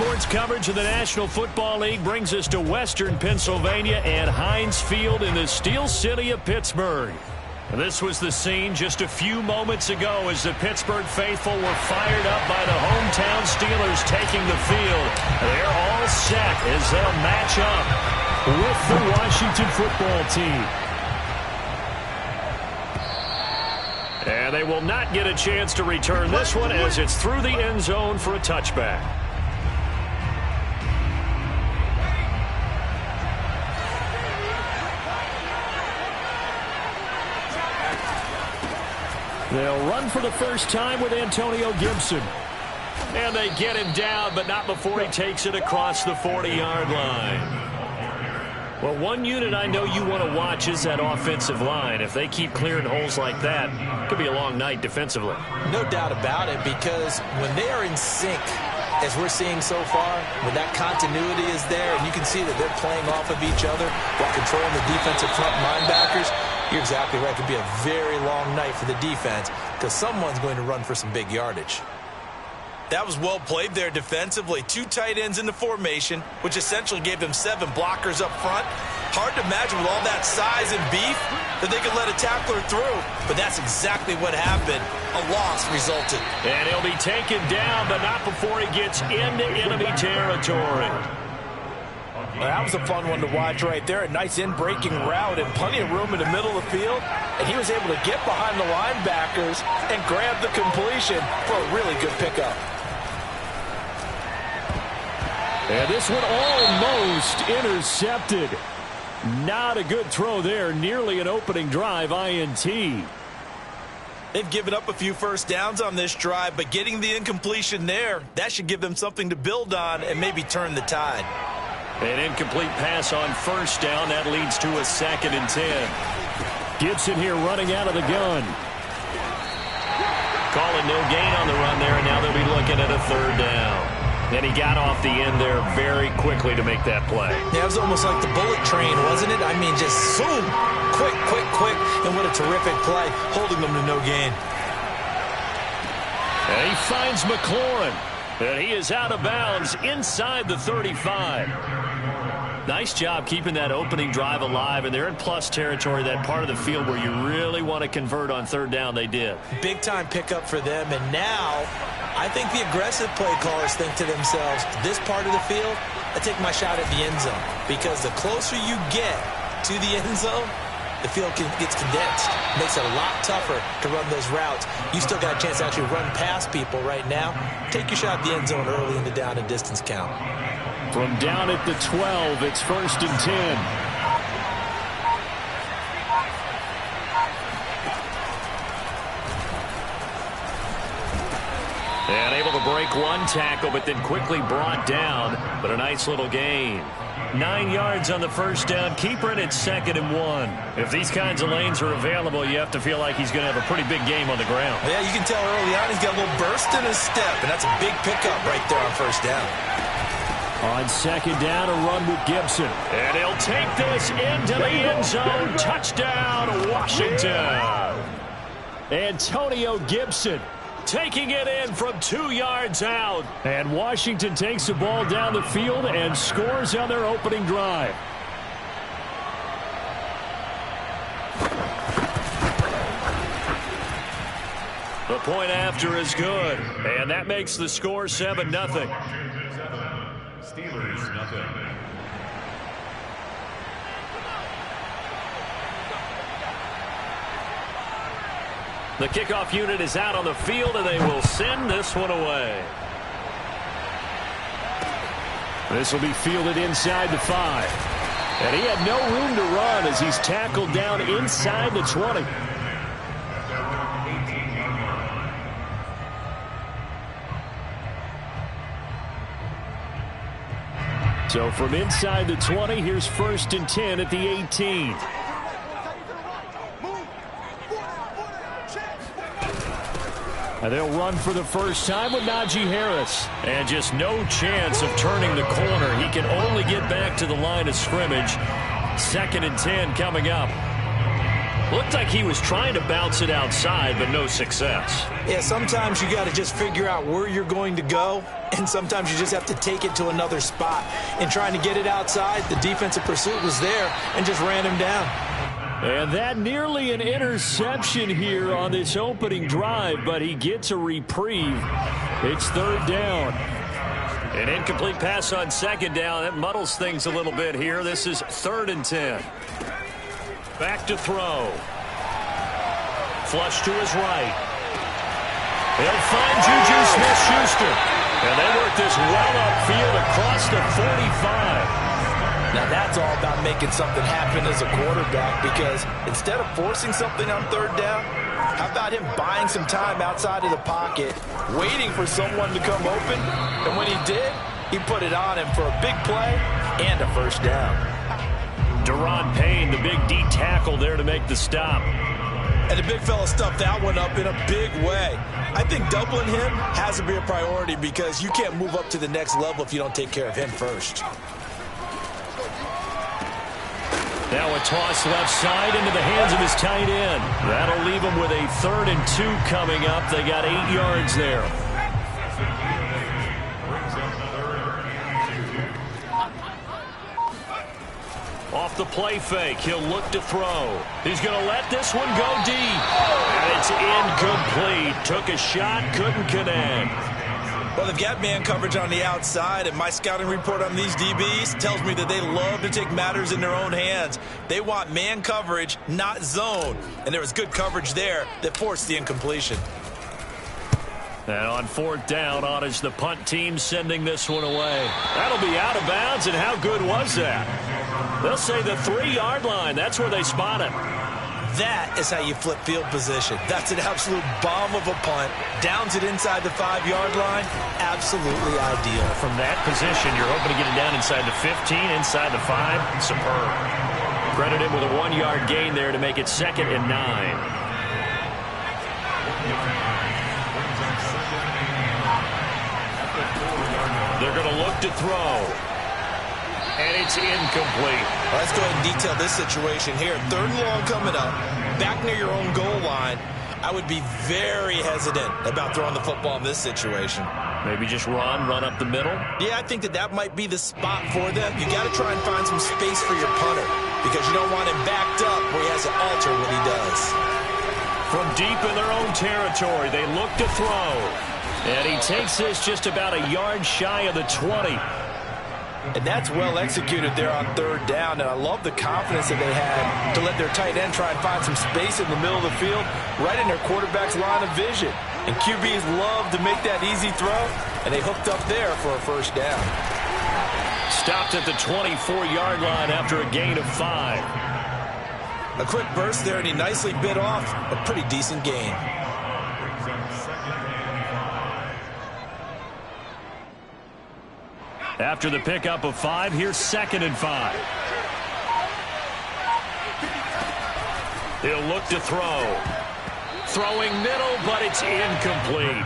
sports coverage of the National Football League brings us to Western Pennsylvania and Heinz Field in the Steel City of Pittsburgh. This was the scene just a few moments ago as the Pittsburgh faithful were fired up by the hometown Steelers taking the field. They're all set as they'll match up with the Washington football team. And they will not get a chance to return this one as it's through the end zone for a touchback. They'll run for the first time with Antonio Gibson. And they get him down, but not before he takes it across the 40-yard line. Well, one unit I know you want to watch is that offensive line. If they keep clearing holes like that, it could be a long night defensively. No doubt about it, because when they are in sync, as we're seeing so far, when that continuity is there, and you can see that they're playing off of each other while controlling the defensive front linebackers, you're exactly right. It could be a very long night for the defense because someone's going to run for some big yardage. That was well played there defensively. 2 tight ends in the formation, which essentially gave them 7 blockers up front. Hard to imagine with all that size and beef that they could let a tackler through. But that's exactly what happened. A loss resulted. And he'll be taken down, but not before he gets into enemy territory. Well, that was a fun one to watch right there. A nice in-breaking route and plenty of room in the middle of the field. And he was able to get behind the linebackers and grab the completion for a really good pickup. And this one almost intercepted. Not a good throw there. Nearly an opening drive INT. They've given up a few first downs on this drive, but getting the incompletion there, that should give them something to build on and maybe turn the tide. An incomplete pass on first down. That leads to a 2nd and 10. Gibson here running out of the gun. Calling no gain on the run there, and now they'll be looking at a 3rd down. And he got off the end there very quickly to make that play. Yeah, it was almost like the bullet train, wasn't it? I mean, just zoom, quick, quick, quick, and what a terrific play, holding them to no gain. And he finds McLaurin, and he is out of bounds inside the 35. Nice job keeping that opening drive alive, and they're in plus territory, that part of the field where you really want to convert on 3rd down. They did. Big-time pickup for them, and now I think the aggressive play callers think to themselves, this part of the field, I take my shot at the end zone, because the closer you get to the end zone, the field gets condensed. Makes it a lot tougher to run those routes. You still got a chance to actually run past people right now. Take your shot at the end zone early in the down and distance count. From down at the 12, it's 1st and 10. And able to break one tackle, but then quickly brought down. But a nice little gain. 9 yards on the first down. Keeper it at 2nd and 1. If these kinds of lanes are available, you have to feel like he's going to have a pretty big game on the ground. Yeah, you can tell early on he's got a little burst in his step, and that's a big pickup right there on 1st down. On 2nd down, a run with Gibson. And he'll take this into the end zone. Touchdown, Washington. Antonio Gibson taking it in from 2 yards out. And Washington takes the ball down the field and scores on their opening drive. The point after is good. And that makes the score 7-0. Steelers, nothing. The kickoff unit is out on the field, and they will send this one away. This will be fielded inside the 5. And he had no room to run as he's tackled down inside the 20. So from inside the 20, here's 1st and 10 at the 18. And they'll run for the first time with Najee Harris. And just no chance of turning the corner. He can only get back to the line of scrimmage. 2nd and 10 coming up. Looked like he was trying to bounce it outside, but no success. Yeah, sometimes you got to just figure out where you're going to go, and sometimes you just have to take it to another spot. And trying to get it outside, the defensive pursuit was there and just ran him down. And that nearly an interception here on this opening drive, but he gets a reprieve. It's third down. An incomplete pass on second down. That muddles things a little bit here. This is 3rd and 10. Back to throw. Flush to his right. They'll find Juju Smith-Schuster. And they work this well upfield across the 45. Now that's all about making something happen as a quarterback, because instead of forcing something on third down, how about him buying some time outside of the pocket, waiting for someone to come open, and when he did, he put it on him for a big play and a first down. Deron Payne, the big D tackle there to make the stop. And the big fella stuffed that one up in a big way. I think doubling him has to be a priority, because you can't move up to the next level if you don't take care of him first. Now a toss left side into the hands of his tight end. That'll leave him with a 3rd and 2 coming up. They got 8 yards there. Off the play fake, he'll look to throw. He's going to let this one go deep. And it's incomplete. Took a shot, couldn't connect. Well, they've got man coverage on the outside, and my scouting report on these DBs tells me that they love to take matters in their own hands. They want man coverage, not zone. And there was good coverage there that forced the incompletion. And on 4th down, on is the punt team sending this one away. That'll be out of bounds, and how good was that? They'll say the 3-yard line. That's where they spot it. That is how you flip field position. That's an absolute bomb of a punt. Downs it inside the 5-yard line. Absolutely ideal. From that position, you're hoping to get it down inside the 15, inside the 5. Superb. Credit him with a 1-yard gain there to make it 2nd and 9. They're going to look to throw. And it's incomplete. Well, let's go ahead and detail this situation here. 3rd and long coming up. Back near your own goal line. I would be very hesitant about throwing the football in this situation. Maybe just run up the middle? Yeah, I think that might be the spot for them. You got to try and find some space for your punter, because you don't want him backed up where he has to alter what he does. From deep in their own territory, they look to throw. And he takes this just about a yard shy of the 20. And that's well executed there on 3rd down. And I love the confidence that they had to let their tight end try and find some space in the middle of the field, right in their quarterback's line of vision. And QBs love to make that easy throw, and they hooked up there for a first down. Stopped at the 24-yard line after a gain of 5. A quick burst there, and he nicely bit off a pretty decent gain. After the pickup of 5, here's 2nd and 5. He'll look to throw. Throwing middle, but it's incomplete.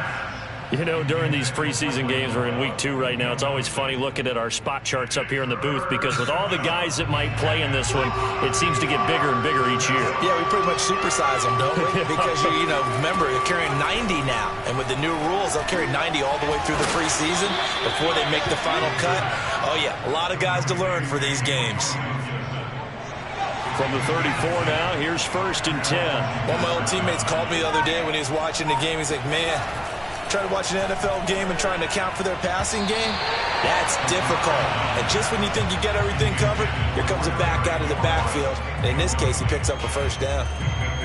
You know, during these preseason games, we're in week 2 right now, it's always funny looking at our spot charts up here in the booth, because with all the guys that might play in this one, it seems to get bigger and bigger each year. Yeah, we pretty much supersize them, don't we? Because, you know, remember, you're carrying 90 now. And with the new rules, they'll carry 90 all the way through the preseason before they make the final cut. Oh, yeah, a lot of guys to learn for these games. From the 34 now, here's 1st and 10. One of my old teammates called me the other day when he was watching the game. He's like, man, trying to watch an NFL game and trying to account for their passing game, that's difficult. And just when you think you get everything covered, here comes a back out of the backfield. And in this case, he picks up a first down.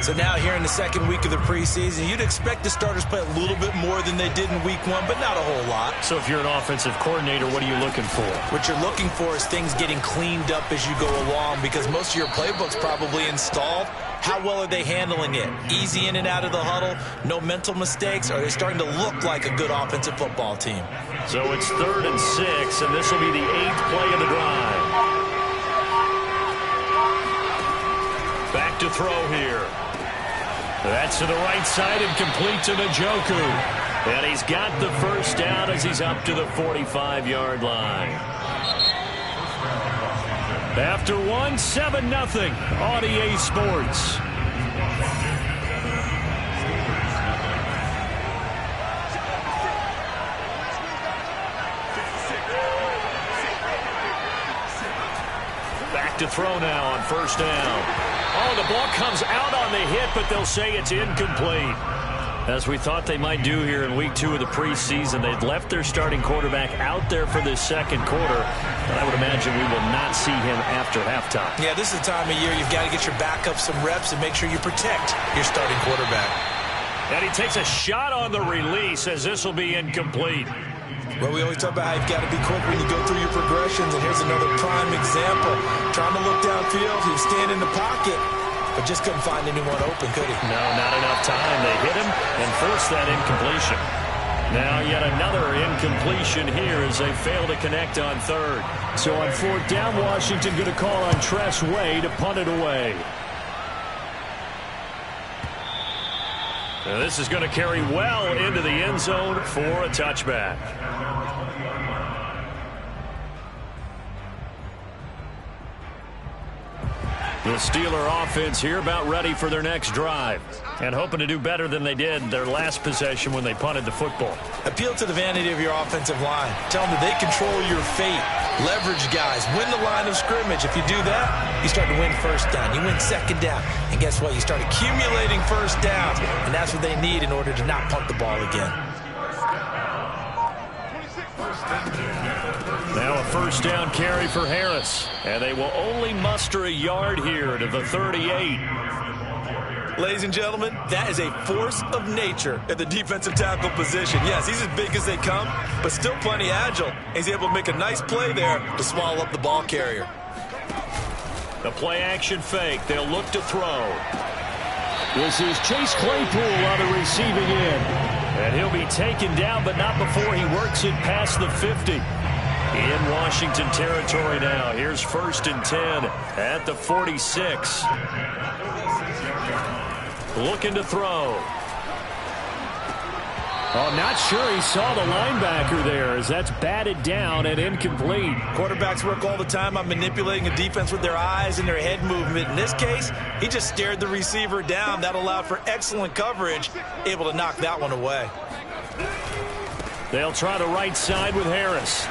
So now here in the 2nd week of the preseason, you'd expect the starters play a little bit more than they did in week 1, but not a whole lot. So if you're an offensive coordinator, what are you looking for? What you're looking for is things getting cleaned up as you go along, because most of your playbook's probably installed. How well are they handling it? Easy in and out of the huddle, no mental mistakes? Are they starting to look like a good offensive football team? So it's 3rd and 6, and this will be the 8th play of the drive. Back to throw here. That's to the right side and complete to Njoku. And he's got the first down as he's up to the 45-yard line. After 1, 7-0 on EA Sports. Back to throw now on first down. Oh, the ball comes out on the hit, but they'll say it's incomplete. As we thought they might do here in week 2 of the preseason, they'd left their starting quarterback out there for this second quarter, and I would imagine we will not see him after halftime. Yeah, this is the time of year you've got to get your backup some reps and make sure you protect your starting quarterback. And he takes a shot on the release as this will be incomplete. Well, we always talk about how you've got to be quick when you go through your progressions, and here's another prime example. Trying to look downfield, he was standing in the pocket, but just couldn't find anyone open, could he? No, not enough time. They hit him and forced that incompletion. Now yet another incompletion here as they fail to connect on third. So on fourth down, Washington going to call on Tress Way to punt it away. Now this is going to carry well into the end zone for a touchback. The Steeler offense here about ready for their next drive and hoping to do better than they did their last possession when they punted the football. Appeal to the vanity of your offensive line. Tell them that they control your fate. Leverage guys. Win the line of scrimmage. If you do that, you start to win first down. You win second down. And guess what? You start accumulating first downs. And that's what they need in order to not punt the ball again. Now a first down carry for Harris. And they will only muster a yard here to the 38. Ladies and gentlemen, that is a force of nature at the defensive tackle position. Yes, he's as big as they come, but still plenty agile. He's able to make a nice play there to swallow up the ball carrier. The play action fake. They'll look to throw. This is Chase Claypool on the receiving end. And he'll be taken down, but not before he works it past the 50. In Washington territory now. Here's 1st and 10 at the 46. Looking to throw. Oh, not sure he saw the linebacker there as that's batted down and incomplete. Quarterbacks work all the time on manipulating a defense with their eyes and their head movement. In this case, he just stared the receiver down. That allowed for excellent coverage, able to knock that one away. They'll try the right side with Harris.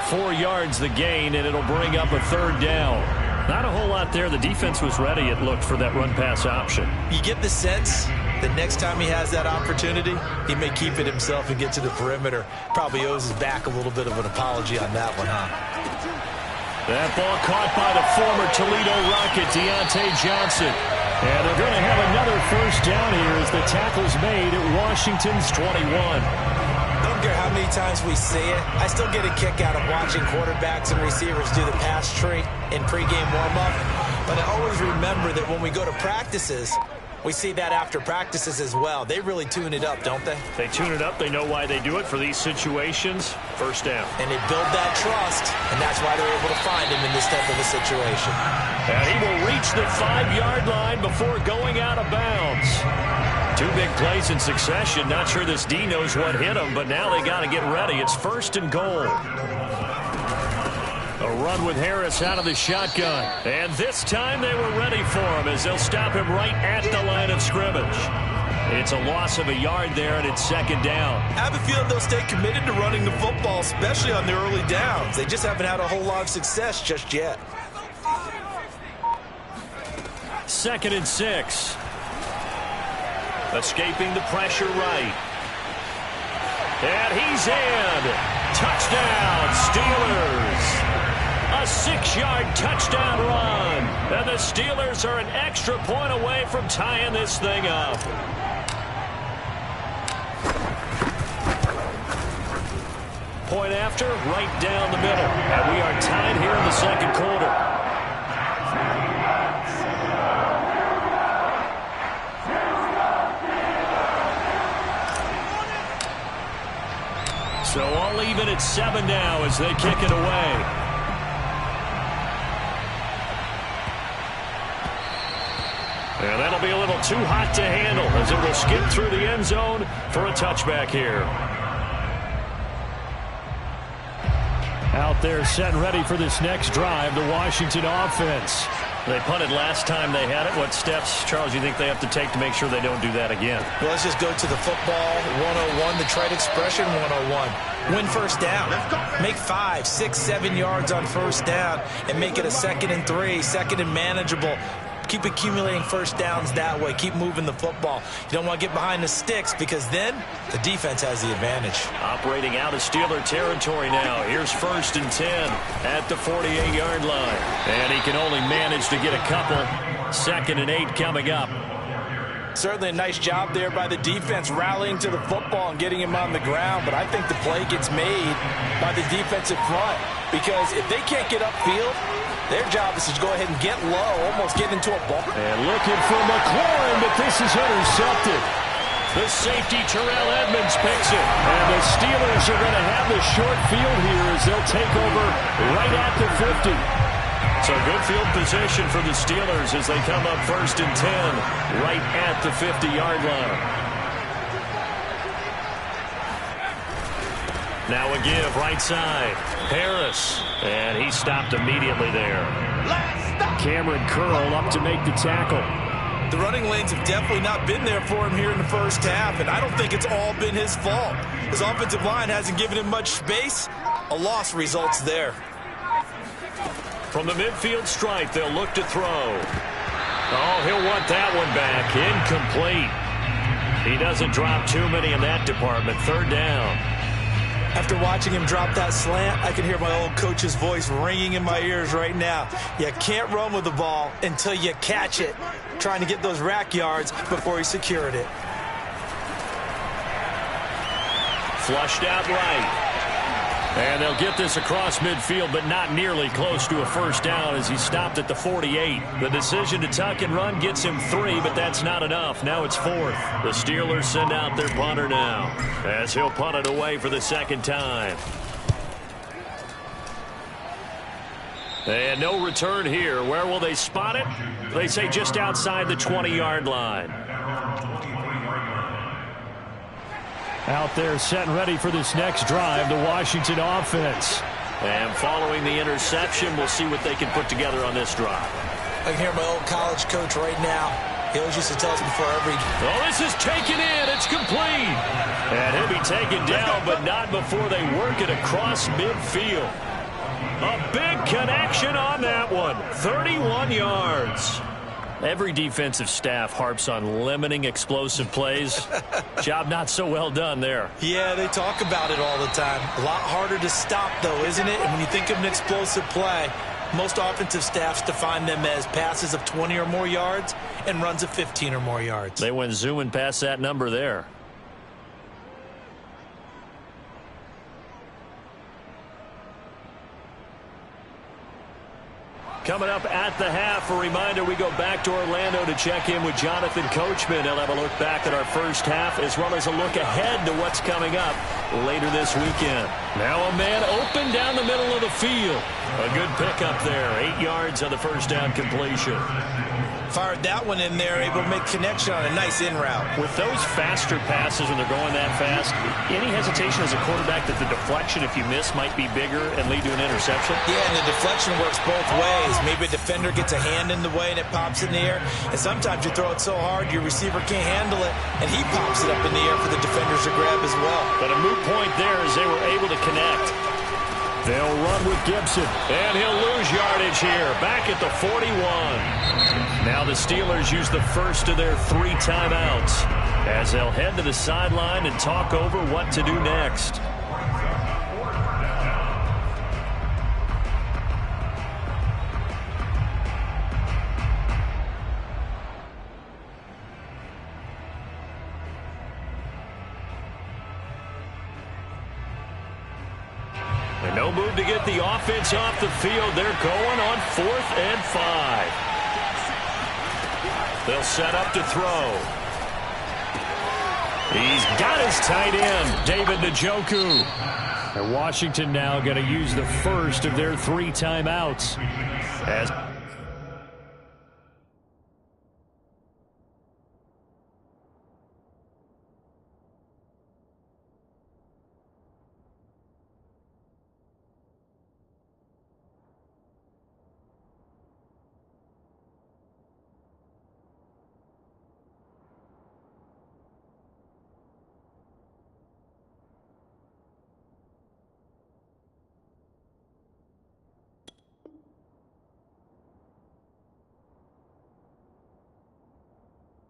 4 yards the gain, and it'll bring up a third down. Not a whole lot there. The defense was ready, it looked, for that run-pass option. You get the sense that next time he has that opportunity, he may keep it himself and get to the perimeter. Probably owes his back a little bit of an apology on that one, huh? That ball caught by the former Toledo Rocket, Deontay Johnson. And they're going to have another first down here as the tackle's made at Washington's 21. I don't care how many times we see it. I still get a kick out of watching quarterbacks and receivers do the pass tree in pregame warm-up. But I always remember that when we go to practices, we see that after practices as well. They really tune it up, don't they? They tune it up. They know why they do it for these situations. First down. And they build that trust, and that's why they're able to find him in this type of a situation. And he will reach the 5-yard line before going out of bounds. 2 big plays in succession. Not sure this D knows what hit him, but now they got to get ready. It's 1st and goal. A run with Harris out of the shotgun. And this time they were ready for him as they'll stop him right at the line of scrimmage. It's a loss of a yard there, and it's 2nd down. I have a feeling they'll stay committed to running the football, especially on the early downs. They just haven't had a whole lot of success just yet. 2nd and 6. Escaping the pressure right. And he's in. Touchdown, Steelers. A 6-yard touchdown run. And the Steelers are an extra point away from tying this thing up. Point after, right down the middle. And we are tied here in the second quarter. So all even at 7 now as they kick it away. And that'll be a little too hot to handle as it will skip through the end zone for a touchback here. Out Out there set and ready for this next drive, the Washington offense. They punted last time they had it. What steps, Charles, you think they have to take to make sure they don't do that again? Well, let's just go to the football 101, the trade expression 101. Win first down. Make 5, 6, 7 yards on first down and make it a 2nd and 3, 2nd and manageable. Keep accumulating first downs that way. Keep moving the football. You don't want to get behind the sticks because then the defense has the advantage. Operating out of Steeler territory now. Here's 1st and 10 at the 48-yard line. And he can only manage to get a couple. 2nd and 8 coming up. Certainly a nice job there by the defense rallying to the football and getting him on the ground. But I think the play gets made by the defensive front because if they can't get upfield, their job is to go ahead and get low, almost get into a ball. And looking for McLaurin, but this is intercepted. The safety, Terrell Edmonds, picks it. And the Steelers are going to have the short field here as they'll take over right at the 50. So good field position for the Steelers as they come up 1st and 10 right at the 50-yard line. Now a give right side. Harris. And he stopped immediately there. Cameron Curl up to make the tackle. The running lanes have definitely not been there for him here in the first half, and I don't think it's all been his fault. His offensive line hasn't given him much space. A loss results there. From the midfield stripe, they'll look to throw. Oh, he'll want that one back. Incomplete. He doesn't drop too many in that department. 3rd down. After watching him drop that slant, I can hear my old coach's voice ringing in my ears right now. You can't run with the ball until you catch it. Trying to get those rack yards before he secured it. Flushed out right. And they'll get this across midfield, but not nearly close to a first down as he stopped at the 48. The decision to tuck and run gets him 3, but that's not enough. Now it's 4th. The Steelers send out their punter now as he'll punt it away for the 2nd time. And no return here. Where will they spot it? They say just outside the 20-yard line. Out there set and ready for this next drive, the Washington offense. And following the interception, we'll see what they can put together on this drive. I can hear my old college coach right now. He always used to tell us before every... Oh, this is taken in. It's complete. And he'll be taken down, but not before they work it across midfield. A big connection on that one. 31 yards. Every defensive staff harps on limiting explosive plays. Job not so well done there. Yeah, they talk about it all the time. A lot harder to stop, though, isn't it? And when you think of an explosive play, most offensive staffs define them as passes of 20 or more yards and runs of 15 or more yards. They went zooming past that number there. Coming up at the half, a reminder, we go back to Orlando to check in with Jonathan Coachman. He'll have a look back at our first half as well as a look ahead to what's coming up later this weekend. Now a man open down the middle of the field. A good pickup there. 8 yards on the first down completion. Fired that one in there, able to make connection on a nice in route. With those faster passes when they're going that fast, any hesitation as a quarterback that the deflection, if you miss, might be bigger and lead to an interception? Yeah, and the deflection works both ways. Maybe a defender gets a hand in the way and it pops in the air. And sometimes you throw it so hard your receiver can't handle it, and he pops it up in the air for the defenders to grab as well. But a moot point there as they were able to connect. They'll run with Gibson, and he'll lose yardage here, back at the 41. Now the Steelers use the first of their 3 timeouts as they'll head to the sideline and talk over what to do next. And no move to get the offense off the field. They're going on 4th and 5. They'll set up to throw. He's got his tight end, David Njoku. And Washington now going to use the first of their 3 timeouts. As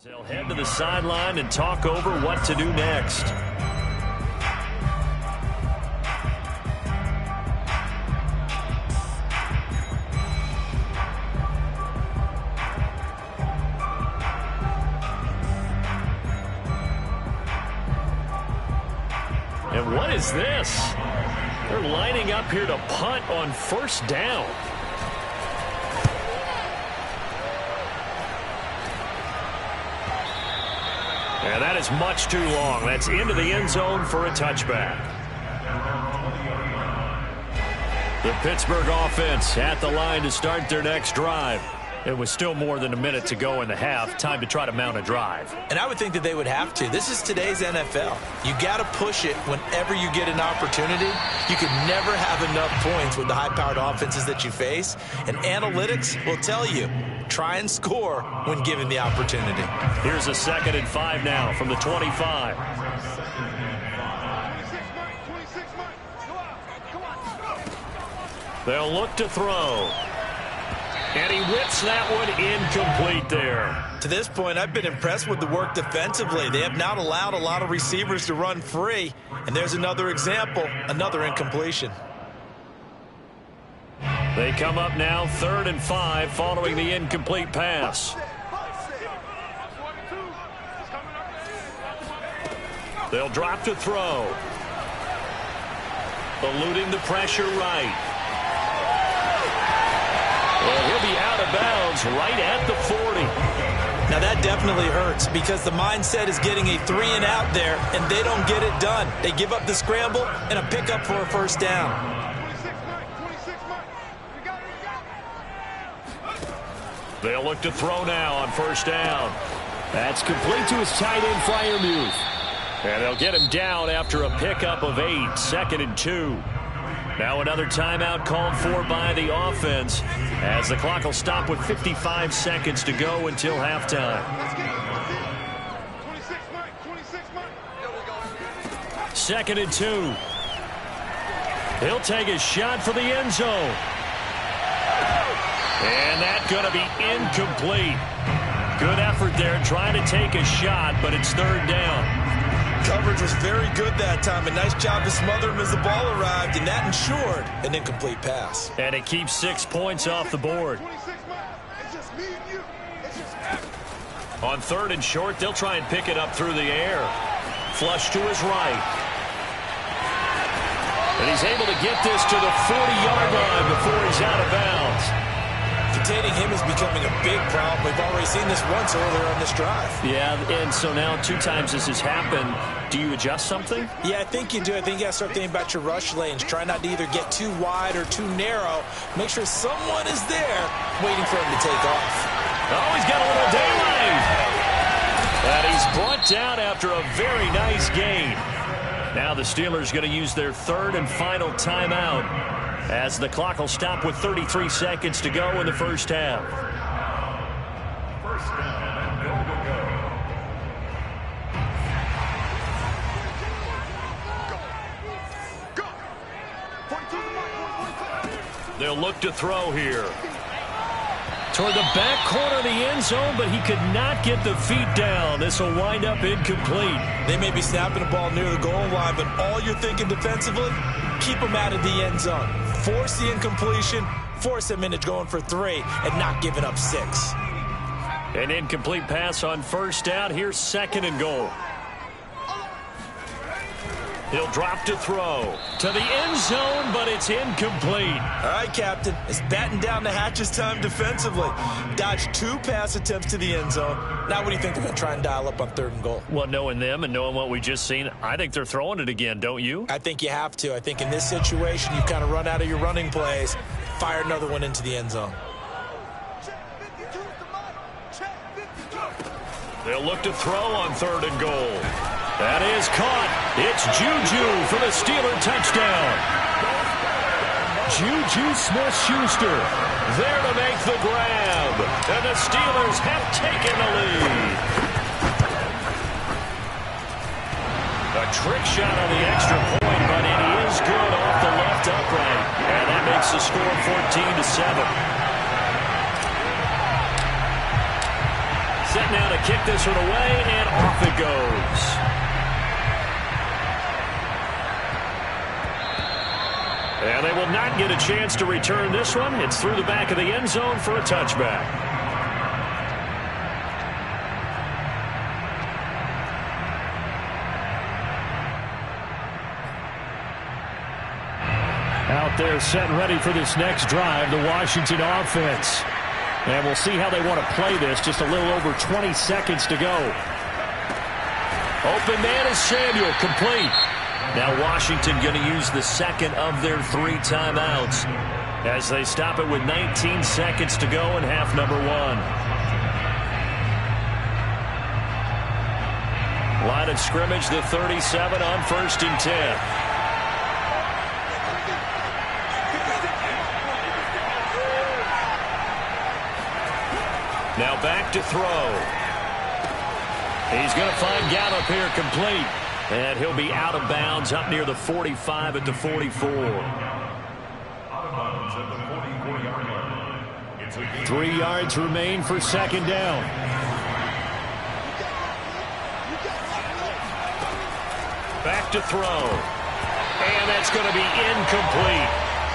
They'll head to the sideline and talk over what to do next. And what is this? They're lining up here to punt on first down. And that is much too long. That's into the end zone for a touchback. The Pittsburgh offense at the line to start their next drive. It was still more than a minute to go in the half. Time to try to mount a drive. And I would think that they would have to. This is today's NFL. You got to push it whenever you get an opportunity. You can never have enough points with the high-powered offenses that you face. And analytics will tell you, try and score when given the opportunity. Here's a 2nd and 5 now from the 25. They'll look to throw. And he whips that one incomplete there. To this point, I've been impressed with the work defensively. They have not allowed a lot of receivers to run free. And there's another example, another incompletion. They come up now 3rd and 5 following the incomplete pass. They'll drop to throw. Eluding the pressure right. Well, he'll be out of bounds right at the 40. Now that definitely hurts because the mindset is getting a 3 and out there, and they don't get it done. They give up the scramble and a pickup for a first down. They'll look to throw now on first down. That's complete to his tight end, Freiermuth. And they'll get him down after a pickup of 8, 2nd and 2. Now another timeout called for by the offense as the clock will stop with 55 seconds to go until halftime. 2nd and 2. He'll take a shot for the end zone. And that's going to be incomplete. Good effort there trying to take a shot, but it's 3rd down. Coverage was very good that time. A nice job to smother him as the ball arrived, and that ensured an incomplete pass. And it keeps 6 points off the board. On 3rd and short, they'll try and pick it up through the air. Flush to his right. And he's able to get this to the 40-yard line before he's out of bounds. Containing him is becoming a big problem. We've already seen this once earlier on this drive. Yeah, and so now 2 times this has happened. Do you adjust something? Yeah, I think you do. I think you got to start thinking about your rush lanes. Try not to either get too wide or too narrow. Make sure someone is there waiting for him to take off. Oh, he's got a little daylight. And he's brought down after a very nice gain. Now the Steelers going to use their 3rd and final timeout as the clock will stop with 33 seconds to go in the first half. First down, go. They'll look to throw here. Toward the back corner of the end zone, but he could not get the feet down. This will wind up incomplete. They may be snapping the ball near the goal line, but all you're thinking defensively, keep them out of the end zone. Force the incompletion, force them into going for 3, and not giving up 6. An incomplete pass on first down. Here's 2nd and goal. He'll drop to throw to the end zone, but it's incomplete. All right, Captain. It's batten down the hatches time defensively. Dodged 2 pass attempts to the end zone. Now what do you think they're going to try and dial up on 3rd and goal? Well, knowing them and knowing what we just seen, I think they're throwing it again, don't you? I think you have to. I think in this situation, you kind of run out of your running plays, fire another one into the end zone. They'll look to throw on 3rd and goal. That is caught. It's Juju for the Steeler touchdown. Juju Smith-Schuster there to make the grab. And the Steelers have taken the lead. A trick shot on the extra point, but it is good off the left upright. And that makes the score 14-7. set now to kick this one away, and off it goes. And they will not get a chance to return this one. It's through the back of the end zone for a touchback. Out there set and ready for this next drive, the Washington offense. And we'll see how they want to play this. Just a little over 20 seconds to go. Open man is Samuel, complete. Now Washington going to use the second of their 3 timeouts as they stop it with 19 seconds to go in half number 1. Line of scrimmage, the 37 on 1st and 10. Now back to throw. He's going to find Gallup here, complete. And he'll be out of bounds up near the 45 at the 44. 3 yards remain for second down. Back to throw. And that's going to be incomplete.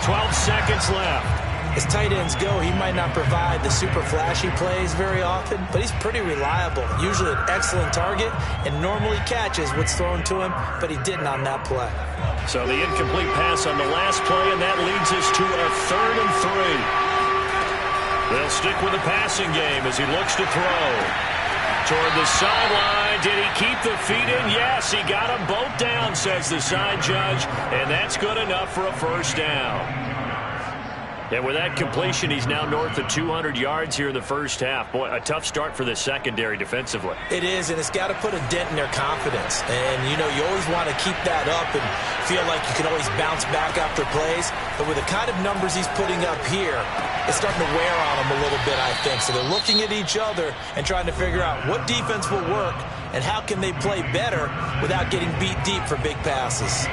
12 seconds left. As tight ends go, he might not provide the super flashy plays very often, but he's pretty reliable. Usually an excellent target and normally catches what's thrown to him, but he didn't on that play. So the incomplete pass on the last play, and that leads us to a 3rd and 3. They'll stick with the passing game as he looks to throw. Toward the sideline. Did he keep the feet in? Yes, he got them both down, says the side judge, and that's good enough for a first down. And with that completion, he's now north of 200 yards here in the first half. Boy, a tough start for the secondary defensively. It is, and it's got to put a dent in their confidence. And, you know, you always want to keep that up and feel like you can always bounce back after plays. But with the kind of numbers he's putting up here, it's starting to wear on them a little bit, I think. So they're looking at each other and trying to figure out what defense will work and how can they play better without getting beat deep for big passes.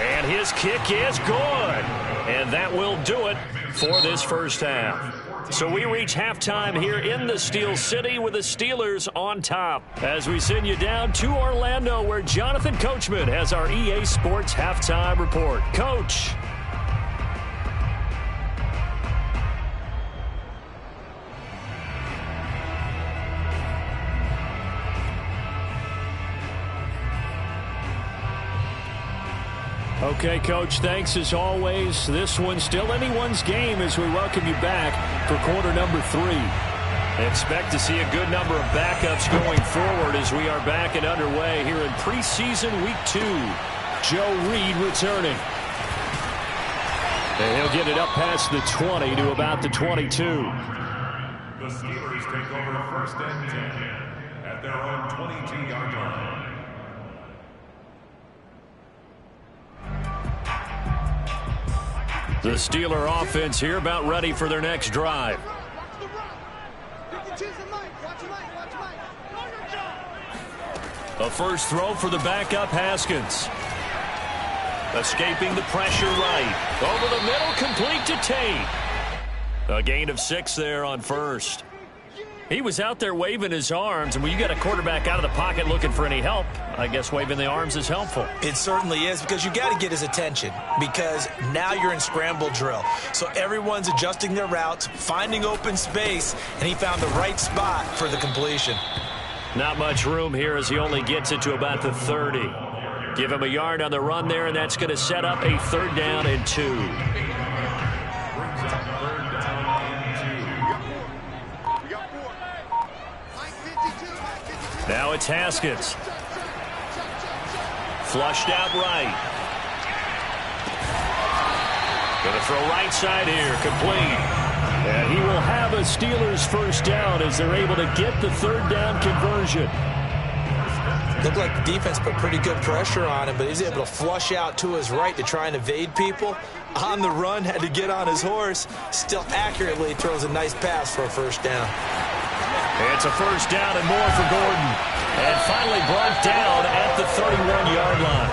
And his kick is good. And that will do it for this first half. So we reach halftime here in the Steel City with the Steelers on top. As we send you down to Orlando, where Jonathan Coachman has our EA Sports halftime report. Coach. Okay, Coach, thanks as always. This one's still anyone's game as we welcome you back for quarter number 3. Expect to see a good number of backups going forward as we are back and underway here in preseason week 2. Joe Reed returning. And he'll get it up past the 20 to about the 22. The Steelers take over 1st and 10 at their own 22-yard line. The Steeler offense here about ready for their next drive. A first throw for the backup Haskins. Escaping the pressure right. Over the middle, complete to Tate. A gain of 6 there on first. He was out there waving his arms, and when you got a quarterback out of the pocket looking for any help, I guess waving the arms is helpful. It certainly is, because you got to get his attention, because now you're in scramble drill. So everyone's adjusting their routes, finding open space, and he found the right spot for the completion. Not much room here as he only gets it to about the 30. Give him a yard on the run there, and that's going to set up a 3rd down and 2. Now it's Haskins. Flushed out right. Going to throw right side here, complete. And he will have a Steelers first down as they're able to get the 3rd down conversion. Looked like the defense put pretty good pressure on him, but he's able to flush out to his right to try and evade people. On the run, had to get on his horse. Still accurately throws a nice pass for a first down. It's a first down and more for Gordon. And finally brought down at the 31-yard line.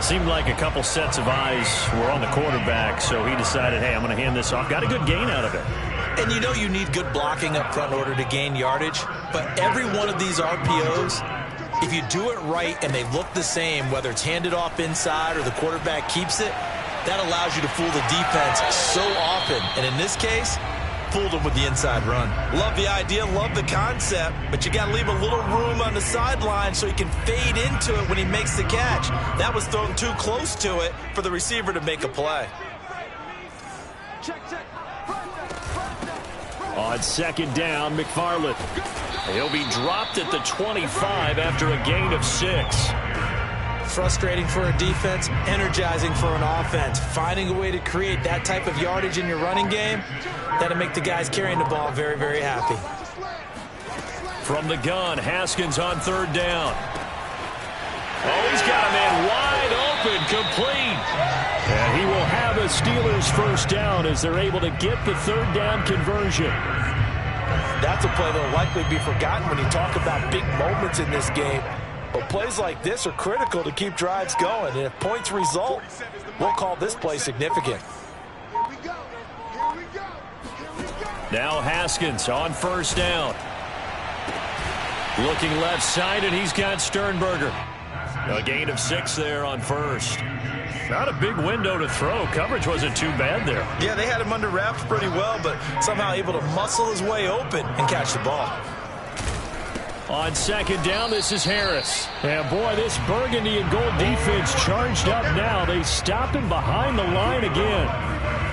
Seemed like a couple sets of eyes were on the quarterback, so he decided, hey, I'm going to hand this off. Got a good gain out of it. And you know you need good blocking up front in order to gain yardage, but every one of these RPOs, if you do it right and they look the same, whether it's handed off inside or the quarterback keeps it, that allows you to fool the defense so often. And in this case, fooled them with the inside run. Love the idea, love the concept, but you got to leave a little room on the sideline so he can fade into it when he makes the catch. That was thrown too close to it for the receiver to make a play. On second down, McFarland. He'll be dropped at the 25 after a gain of 6. Frustrating for a defense, energizing for an offense. Finding a way to create that type of yardage in your running game, that'll make the guys carrying the ball very, very happy. From the gun, Haskins on third down. Oh, he's got a man wide open, complete. And he will have a Steelers first down as they're able to get the third down conversion. That's a play that will likely be forgotten when you talk about big moments in this game. But plays like this are critical to keep drives going. And if points result, we'll call this play significant. Now Haskins on first down. Looking left side, and he's got Sternberger. A gain of 6 there on first. Not a big window to throw. Coverage wasn't too bad there. Yeah, they had him under wraps pretty well, but somehow able to muscle his way open and catch the ball. On second down, this is Harris. And boy, this burgundy and gold defense charged up now. They stop him behind the line again.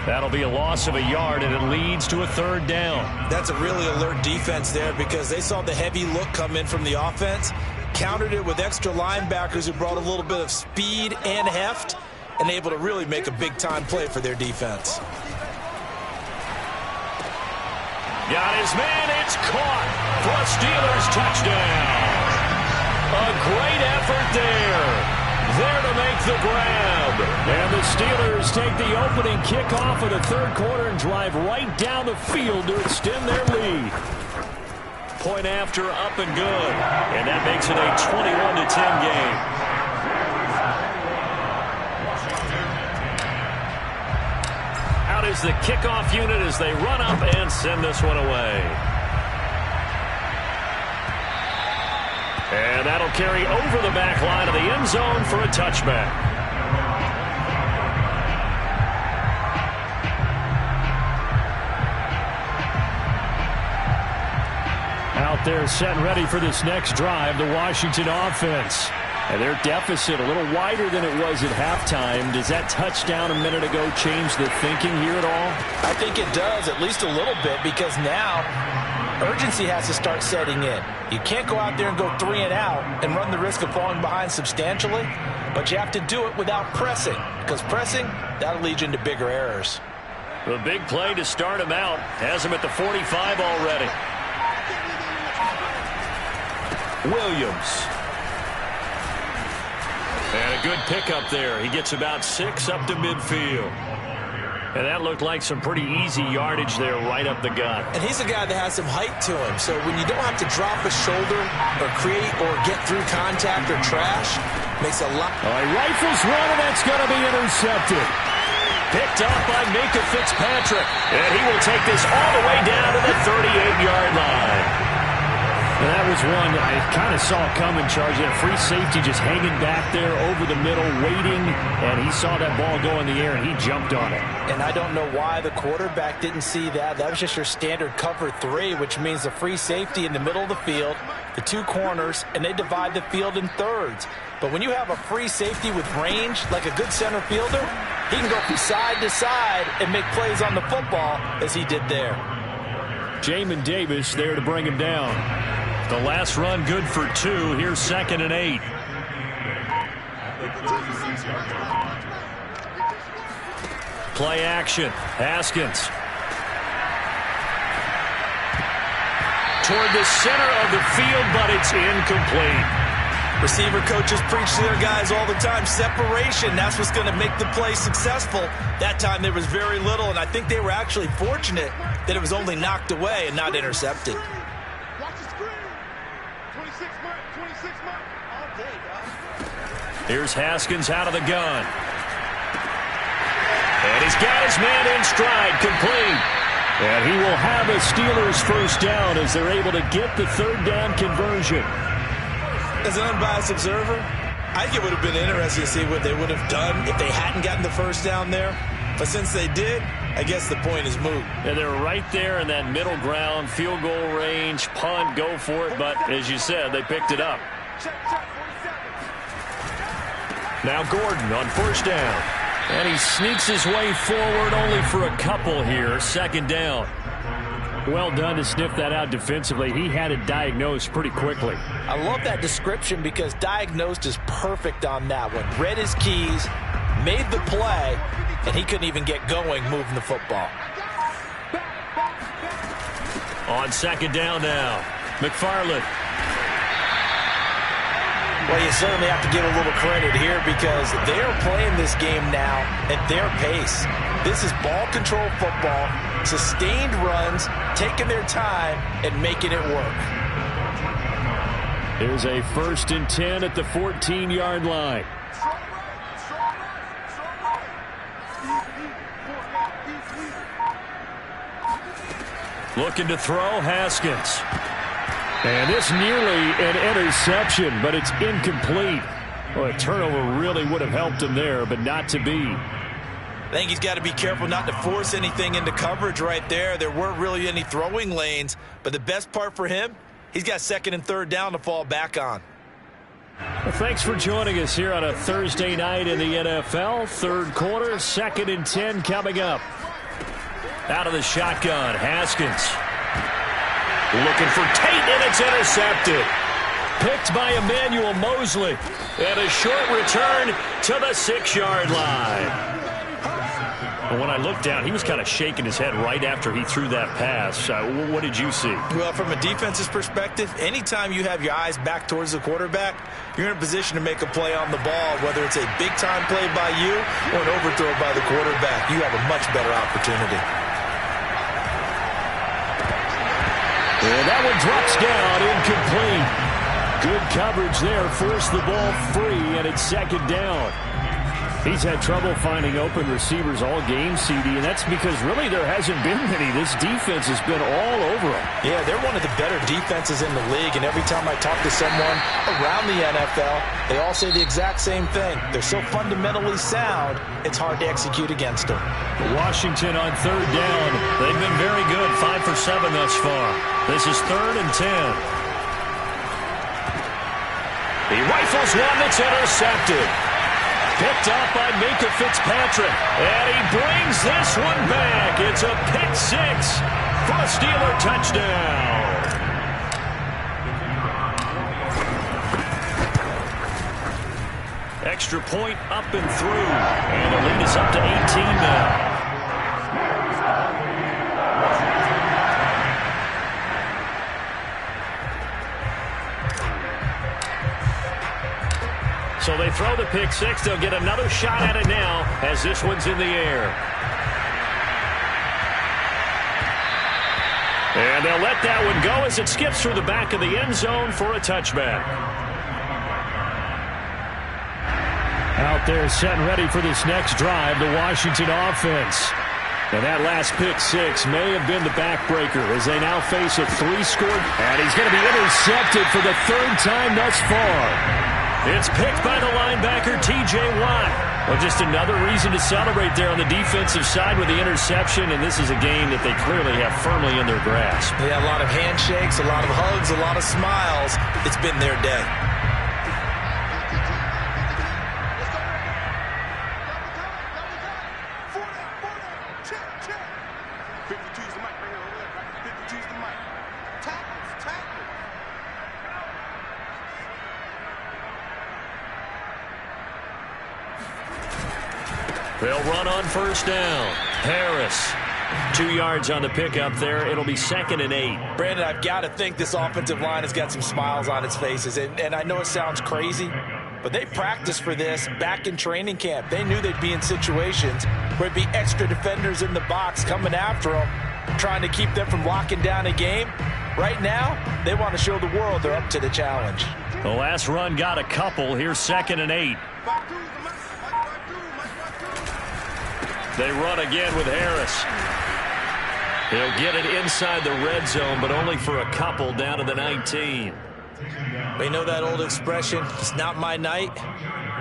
That'll be a loss of a yard, and it leads to a third down. That's a really alert defense there because they saw the heavy look come in from the offense, countered it with extra linebackers who brought a little bit of speed and heft, and able to really make a big-time play for their defense. Got his man, it's caught for a Steelers touchdown. A great effort there. There to make the grab. And the Steelers take the opening kickoff of the third quarter and drive right down the field to extend their lead. Point after, up and good. And that makes it a 21-10 game. Out is the kickoff unit as they run up and send this one away. And that'll carry over the back line of the end zone for a touchback. Out there set and ready for this next drive, the Washington offense. And their deficit a little wider than it was at halftime. Does that touchdown a minute ago change the thinking here at all? I think it does, at least a little bit, because now urgency has to start setting in. You can't go out there and go 3 and out and run the risk of falling behind substantially, but you have to do it without pressing, because pressing, that'll lead you into bigger errors. The big play to start him out has him at the 45 already. Williams. And a good pickup there. He gets about 6 up to midfield. And that looked like some pretty easy yardage there right up the gut. And he's a guy that has some height to him. So when you don't have to drop a shoulder or create or get through contact or trash, makes a lot. All right, rifles one, and that's going to be intercepted. Picked up by Minka Fitzpatrick. And he will take this all the way down to the 38-yard line. And that was one I kind of saw coming, Charge. That free safety just hanging back there over the middle, waiting, and he saw that ball go in the air, and he jumped on it. And I don't know why the quarterback didn't see that. That was just your standard cover 3, which means the free safety in the middle of the field, the 2 corners, and they divide the field in thirds. But when you have a free safety with range, like a good center fielder, he can go from side to side and make plays on the football as he did there. Jamin Davis there to bring him down. The last run good for 2. Here's 2nd and 8. Play action. Haskins. Toward the center of the field, but it's incomplete. Receiver coaches preach to their guys all the time. Separation, that's what's going to make the play successful. That time there was very little, and I think they were actually fortunate that it was only knocked away and not intercepted. Here's Haskins out of the gun. And he's got his man in stride, complete. And he will have a Steelers first down as they're able to get the third down conversion. As an unbiased observer, I think it would have been interesting to see what they would have done if they hadn't gotten the first down there. But since they did, I guess the point is moot. And they're right there in that middle ground, field goal range, punt, go for it. But as you said, they picked it up. Now Gordon on first down. And he sneaks his way forward only for a couple here. Second down. Well done to sniff that out defensively. He had it diagnosed pretty quickly. I love that description because diagnosed is perfect on that one. Read his keys, made the play, and he couldn't even get going moving the football. On second down now, McFarland. Well, you certainly have to give a little credit here because they're playing this game now at their pace. This is ball control football, sustained runs, taking their time and making it work. Here's a 1st and 10 at the 14-yard line. Looking to throw, Haskins. And this nearly an interception, but it's incomplete. Well, a turnover really would have helped him there, but not to be. I think he's got to be careful not to force anything into coverage right there. There weren't really any throwing lanes, but the best part for him, he's got second and third down to fall back on. Well, thanks for joining us here on a Thursday night in the NFL. Third quarter, 2nd and 10 coming up. Out of the shotgun, Haskins. Looking for Tate, and it's intercepted. Picked by Emmanuel Mosley. And a short return to the 6-yard line. And when I looked down, he was kind of shaking his head right after he threw that pass. What did you see? Well, from a defense's perspective, anytime you have your eyes back towards the quarterback, you're in a position to make a play on the ball, whether it's a big-time play by you or an overthrow by the quarterback. You have a much better opportunity. And that one drops down, incomplete. Good coverage there, forced the ball free, and it's second down. He's had trouble finding open receivers all game, CD, and that's because really there hasn't been many. This defense has been all over them. Yeah, they're one of the better defenses in the league, and every time I talk to someone around the NFL, they all say the exact same thing. They're so fundamentally sound, it's hard to execute against them. Washington on third down. They've been very good, 5 for 7 thus far. This is 3rd and 10. He rifles one that's intercepted. Picked up by Minka Fitzpatrick. And he brings this one back. It's a pick 6 for a Steeler touchdown. Extra point up and through. And the lead is up to 18 now. So they throw the pick 6. They'll get another shot at it now as this one's in the air. And they'll let that one go as it skips through the back of the end zone for a touchback. Out there setting ready for this next drive, the Washington offense. And that last pick 6 may have been the backbreaker as they now face a 3-score. And he's going to be intercepted for the 3rd time thus far. It's picked by the linebacker, T.J. Watt. Well, just another reason to celebrate there on the defensive side with the interception, and this is a game that they clearly have firmly in their grasp. Yeah, a lot of handshakes, a lot of hugs, a lot of smiles. It's been their day. They'll run on first down. Harris, 2 yards on the pickup there. It'll be 2nd and 8. Brandon, I've got to think this offensive line has got some smiles on its faces. And I know it sounds crazy, but they practiced for this back in training camp. They knew they'd be in situations where it'd be extra defenders in the box coming after them, trying to keep them from locking down a game. Right now, they want to show the world they're up to the challenge. The last run got a couple. Here's 2nd and 8. They run again with Harris. He'll get it inside the red zone, but only for a couple down to the 19. We know that old expression, it's not my night.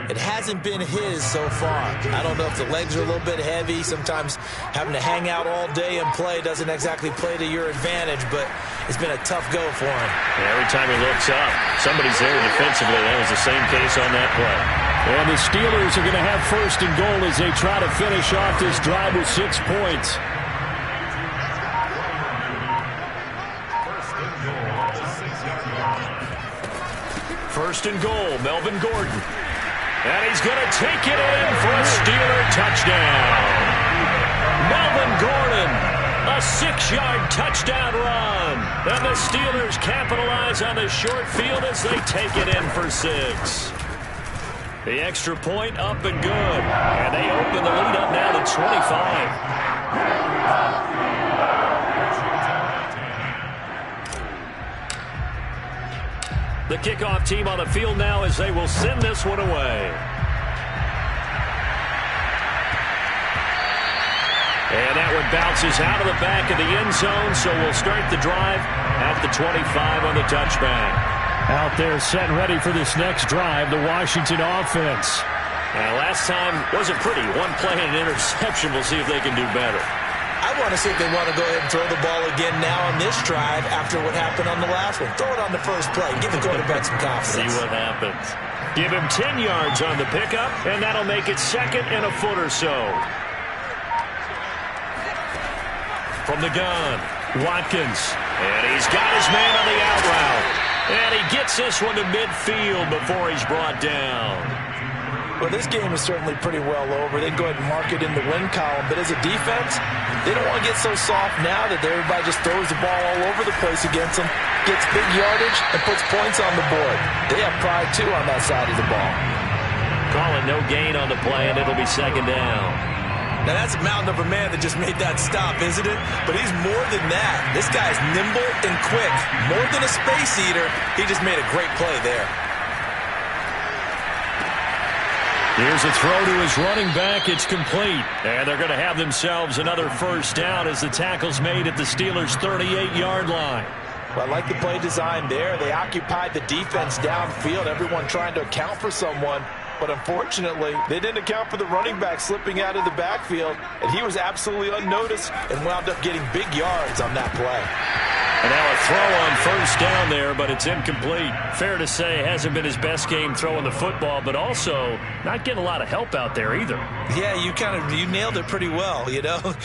It hasn't been his so far. I don't know if the legs are a little bit heavy. Sometimes having to hang out all day and play doesn't exactly play to your advantage, but it's been a tough go for him. Yeah, every time he looks up, somebody's there defensively. That was the same case on that play. And the Steelers are going to have first and goal as they try to finish off this drive with 6 points. First and goal, Melvin Gordon. And he's going to take it in for a Steeler touchdown. Melvin Gordon, a 6-yard touchdown run. And the Steelers capitalize on the short field as they take it in for 6. The extra point up and good. And they open the lead up now to 25. The kickoff team on the field now as they will send this one away. And that one bounces out of the back of the end zone, so we'll start the drive at the 25 on the touchback. Out there set and ready for this next drive, the Washington offense. Last time wasn't pretty. One play and an interception. We'll see if they can do better. I want to see if they want to go ahead and throw the ball again now on this drive after what happened on the last one. Throw it on the first play. Give the quarterback some confidence. See what happens. Give him 10 yards on the pickup, and that'll make it second and a foot or so. From the gun, Watkins. And he's got his man on the out route. And he gets this one to midfield before he's brought down. Well, this game is certainly pretty well over. They can go ahead and mark it in the win column. But as a defense, they don't want to get so soft now that everybody just throws the ball all over the place against them, gets big yardage, and puts points on the board. They have pride, too, on that side of the ball. Calling no gain on the play, and it'll be second down. Now, that's a mountain of a man that just made that stop, isn't it? But he's more than that. This guy's nimble and quick. More than a space eater, he just made a great play there. Here's a throw to his running back. It's complete. And they're going to have themselves another first down as the tackle's made at the Steelers' 38-yard line. Well, I like the play design there. They occupied the defense downfield, everyone trying to account for someone. But unfortunately, they didn't account for the running back slipping out of the backfield. And he was absolutely unnoticed and wound up getting big yards on that play. And now a throw on first down there, but it's incomplete. Fair to say, hasn't been his best game throwing the football, but also not getting a lot of help out there either. Yeah, you nailed it pretty well, you know.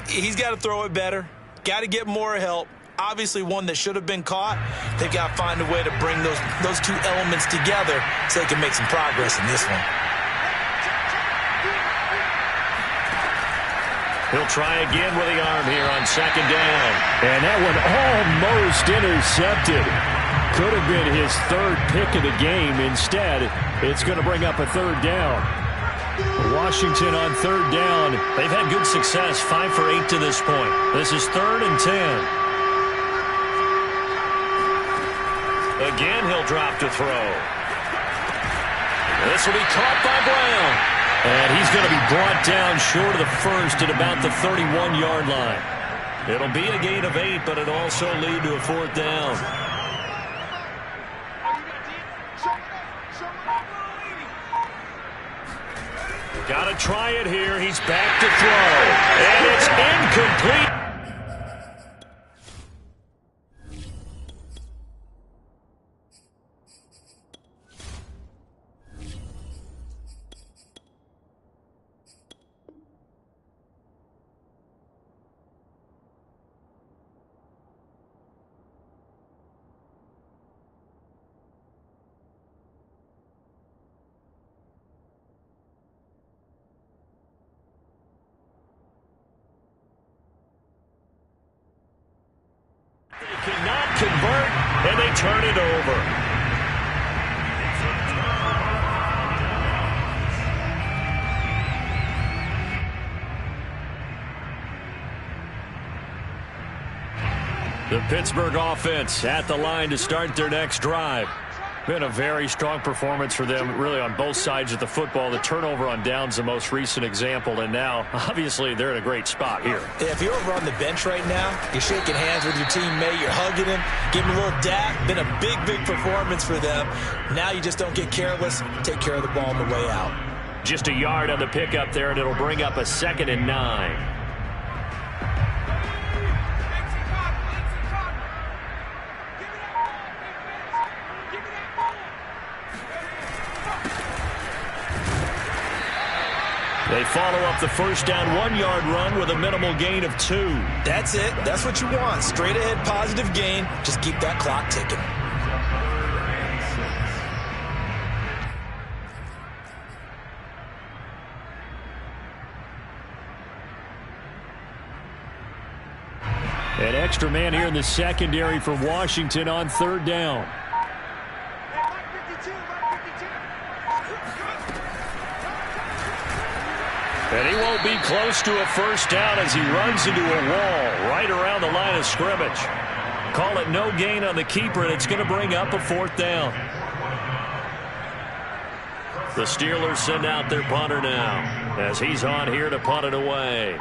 He's got to throw it better. Got to get more help. Obviously one that should have been caught. They've got to find a way to bring those two elements together so they can make some progress in this one. He'll try again with the arm here on second down. And that one almost intercepted. Could have been his third pick of the game. Instead, it's going to bring up a third down. Washington on third down. They've had good success, 5 for 8 to this point. This is 3rd and 10. Again, he'll drop to throw. This will be caught by Brown. And he's going to be brought down short of the first at about the 31-yard line. It'll be a gain of 8, but it'll also lead to a fourth down. Got to try it here. He's back to throw. And it's incomplete. Cannot convert, and they turn it over. The Pittsburgh offense at the line to start their next drive. Been a very strong performance for them, really, on both sides of the football. The turnover on downs, the most recent example, and now, obviously, they're in a great spot here. Yeah, if you're over on the bench right now, you're shaking hands with your teammate, you're hugging him, giving him a little dap. Been a big, big performance for them. Now you just don't get careless. Take care of the ball on the way out. Just a yard on the pickup there, and it'll bring up a 2nd and 9. They follow up the first down 1-yard run with a minimal gain of 2. That's it. That's what you want. Straight ahead positive gain. Just keep that clock ticking. An extra man here in the secondary for Washington on 3rd down. And he won't be close to a first down as he runs into a wall right around the line of scrimmage. Call it no gain on the keeper, and it's going to bring up a 4th down. The Steelers send out their punter now as he's on here to punt it away.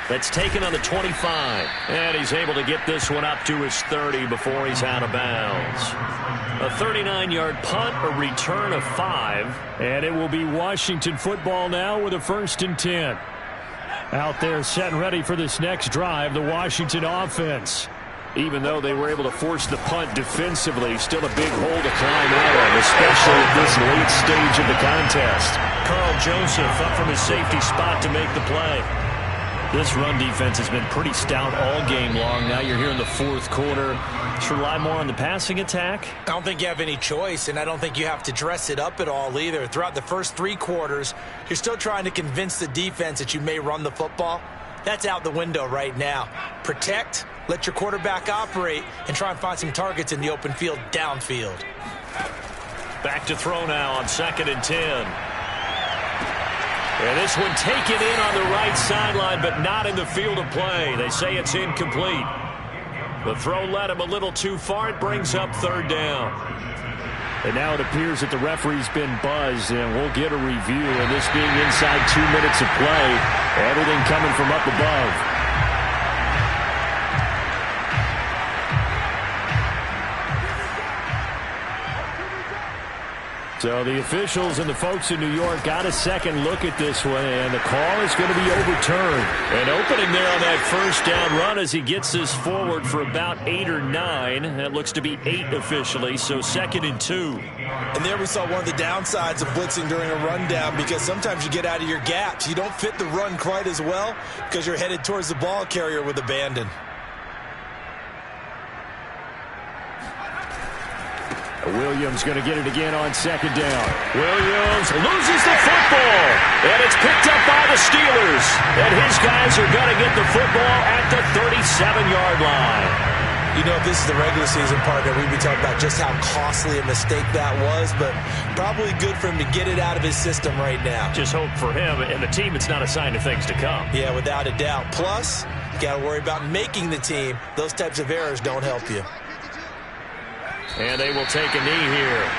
That's taken on the 25. And he's able to get this one up to his 30 before he's out of bounds. A 39-yard punt, a return of 5. And it will be Washington football now with a 1st and 10. Out there set and ready for this next drive, the Washington offense. Even though they were able to force the punt defensively, still a big hole to climb out of, especially at this late stage of the contest. Carl Joseph up from his safety spot to make the play. This run defense has been pretty stout all game long. Now you're here in the 4th quarter. Should rely more on the passing attack? I don't think you have any choice, and I don't think you have to dress it up at all either. Throughout the first 3 quarters, you're still trying to convince the defense that you may run the football. That's out the window right now. Protect, let your quarterback operate, and try and find some targets in the open field downfield. Back to throw now on 2nd and 10. And this one taken in on the right sideline, but not in the field of play. They say it's incomplete. The throw led him a little too far. It brings up 3rd down. And now it appears that the referee's been buzzed, and we'll get a review. And this being inside 2 minutes of play, everything coming from up above. So the officials and the folks in New York got a second look at this one, and the call is going to be overturned. And opening there on that first down run as he gets this forward for about 8 or 9. That looks to be 8 officially, so 2nd and 2. And there we saw one of the downsides of blitzing during a rundown, because sometimes you get out of your gaps. You don't fit the run quite as well because you're headed towards the ball carrier with abandon. Williams going to get it again on 2nd down. Williams loses the football, and it's picked up by the Steelers. And his guys are going to get the football at the 37-yard line. You know, if this is the regular season partner, we'd be talking about just how costly a mistake that was, but probably good for him to get it out of his system right now. Just hope for him and the team it's not a sign of things to come. Yeah, without a doubt. Plus, you got to worry about making the team. Those types of errors don't help you. And they will take a knee here.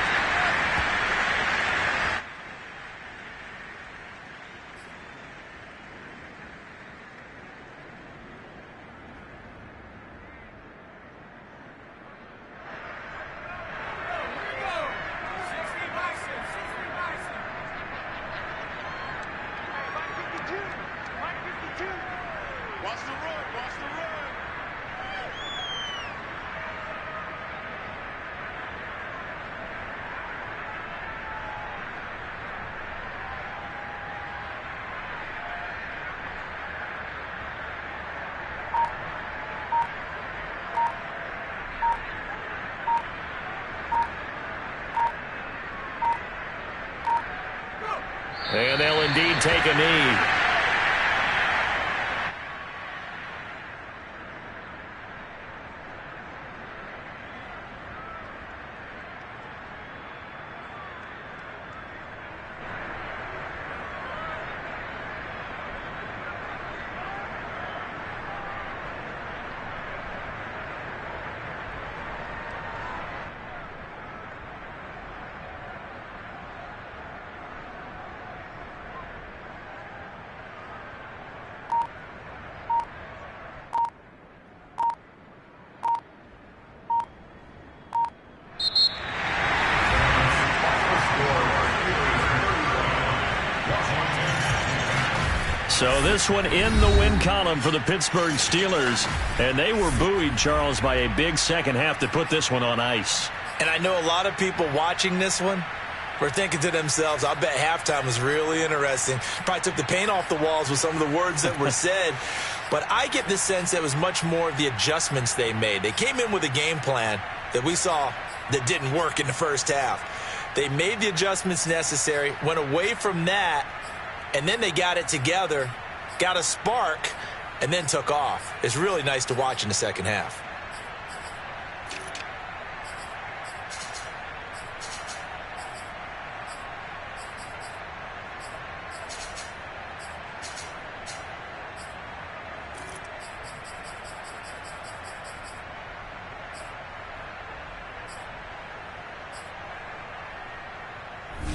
And they'll indeed take a knee. So this one in the win column for the Pittsburgh Steelers. And they were buoyed, Charles, by a big second half to put this one on ice. And I know a lot of people watching this one were thinking to themselves, I bet halftime was really interesting. Probably took the paint off the walls with some of the words that were said. But I get the sense that it was much more of the adjustments they made. They came in with a game plan that we saw that didn't work in the first half. They made the adjustments necessary, went away from that, and then they got it together, got a spark, and then took off. It's really nice to watch in the second half.